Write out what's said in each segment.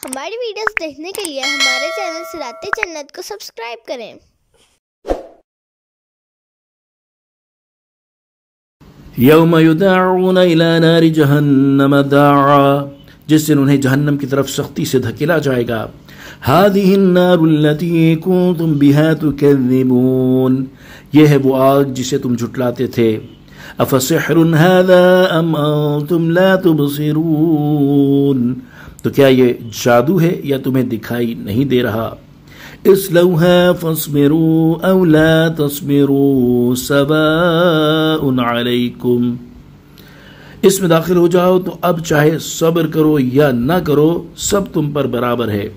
ہماری ویڈیوز دیکھنے کے لیے ہمارے چینل صراط جنت کو سبسکرائب کریں۔ یوم یدعون الی نار جہنم دعا، جس دن انہیں جہنم کی طرف سختی سے دھکیلا جائے گا۔ هذه النار التي كنتم بها تكذبون، یہ ہے وہ آگ جسے تم جھٹلاتے تھے۔ افسحر هذا ام انتم لا تبصرون، تو کیا یہ جادو ہے یا تمہیں دکھائی نہیں دے رہا؟ اصلوها فاصبروا او لا تصبروا سواء علیکم، اس میں داخل ہو جاؤ تو اب چاہے صبر کرو یا نہ کرو سب تم پر برابر ہے۔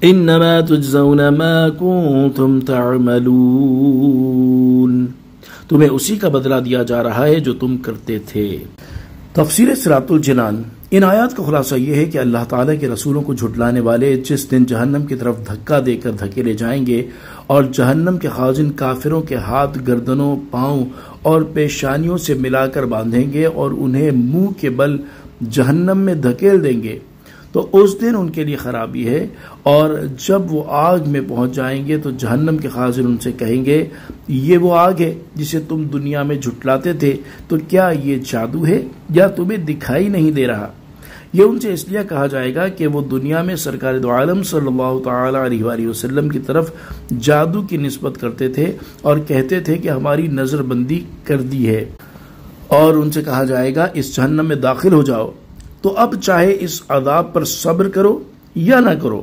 انما تجزون ما کنتم تعملون، تمہیں اسی کا بدلہ دیا جا رہا ہے جو تم کرتے تھے۔ تفسیر صراط الجنان۔ ان آیات کا خلاصہ یہ ہے کہ اللہ تعالیٰ کے رسولوں کو جھٹلانے والے جس دن جہنم کی طرف دھکا دے کر دھکیلے جائیں گے اور جہنم کے خازن کافروں کے ہاتھ گردنوں، پاؤں اور پیشانیوں سے ملا کر باندھیں گے اور انہیں منہ کے بل جہنم میں دھکیل دیں گے، تو اس دن ان کے لیے خرابی ہے۔ اور جب وہ آگ میں پہنچ جائیں گے تو جہنم کے خازن ان سے کہیں گے یہ وہ آگ ہے جسے تم دنیا میں جھٹلاتے تھے، تو کیا یہ جادو ہے یا تمہیں دکھائی نہیں دے رہا؟ یہ ان سے اس لیے کہا جائے گا کہ وہ دنیا میں سرکار دو عالم صلی اللہ تعالی علیہ وآلہ وسلم کی طرف جادو کی نسبت کرتے تھے اور کہتے تھے کہ ہماری نظر بندی کر دی ہے، اور ان سے کہا جائے گا اس جہنم میں داخل ہو جاؤ، تو اب چاہے اس عذاب پر صبر کرو یا نہ کرو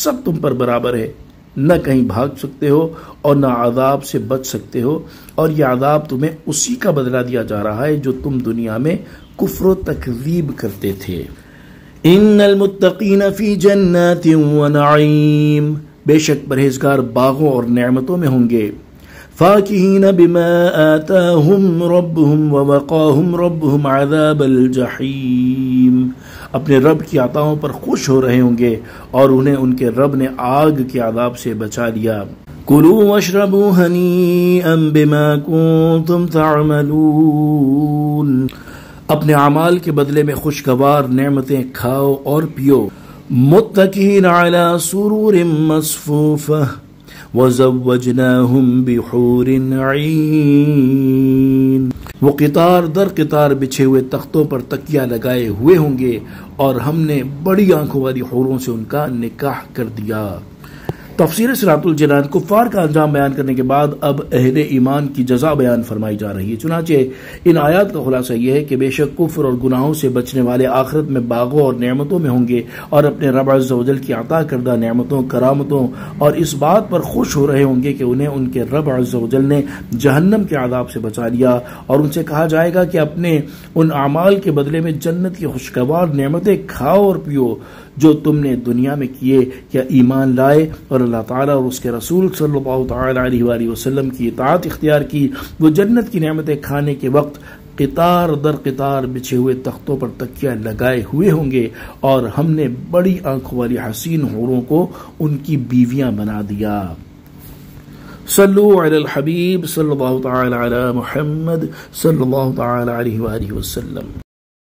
سب تم پر برابر ہے، نہ کہیں بھاگ سکتے ہو اور نہ عذاب سے بچ سکتے ہو، اور یہ عذاب تمہیں اسی کا بدلہ دیا جا رہا ہے جو تم دنیا میں کفر و تکذیب کرتے تھے۔ ان المتقین فی جنات و نعیم، بے شک پرہیزگار باغوں اور نعمتوں میں ہوں گے۔ فاکہین بما آتاہم ربہم ووقاہم ربہم عذاب الجحیم، اپنے رب کی عطاؤں پر خوش ہو رہے ہوں گے اور انہیں ان کے رب نے آگ کے عذاب سے بچا لیا۔ کلوا واشربوا ہنیئا بما کنتم تعملون، اپنے اعمال کے بدلے میں خوشگوار نعمتیں کھاؤ اور پیو۔ متکئین علی سرور مصفوفہ وزوجناہم بحور عین، وہ قطار در قطار بچھے ہوئے تختوں پر تکیہ لگائے ہوئے ہوں گے اور ہم نے بڑی آنکھوں والی حوروں سے ان کا نکاح کر دیا۔ تفسیر صراط الجنان۔ کفار کا انجام بیان کرنے کے بعد اب اہل ایمان کی جزا بیان فرمائی جا رہی ہے۔ چنانچہ ان آیات کا خلاصہ یہ ہے کہ بے شک کفر اور گناہوں سے بچنے والے آخرت میں باغوں اور نعمتوں میں ہوں گے اور اپنے رب عز و جل کی عطا کردہ نعمتوں، کرامتوں اور اس بات پر خوش ہو رہے ہوں گے کہ انہیں ان کے رب عز و جل نے جہنم کے عذاب سے بچا لیا، اور ان سے کہا جائے گا کہ اپنے ان اعمال کے بدلے میں جنت کی خوشگوار نعمتیں کھاؤ اور پیو جو تم نے دنیا میں کیے، کیا ایمان لائے اور اللہ تعالیٰ اور اس کے رسول صلی اللہ تعالیٰ علیہ وآلہ وسلم کی اطاعت اختیار کی۔ وہ جنت کی نعمتیں کھانے کے وقت قطار در قطار بچھے ہوئے تختوں پر تکیہ لگائے ہوئے ہوں گے، اور ہم نے بڑی آنکھوں والی حسین حوروں کو ان کی بیویاں بنا دیا۔ صلو علی الحبیب صلی اللہ تعالی علی محمد صلی اللہ تعالی علیہ وآلہ وسلم۔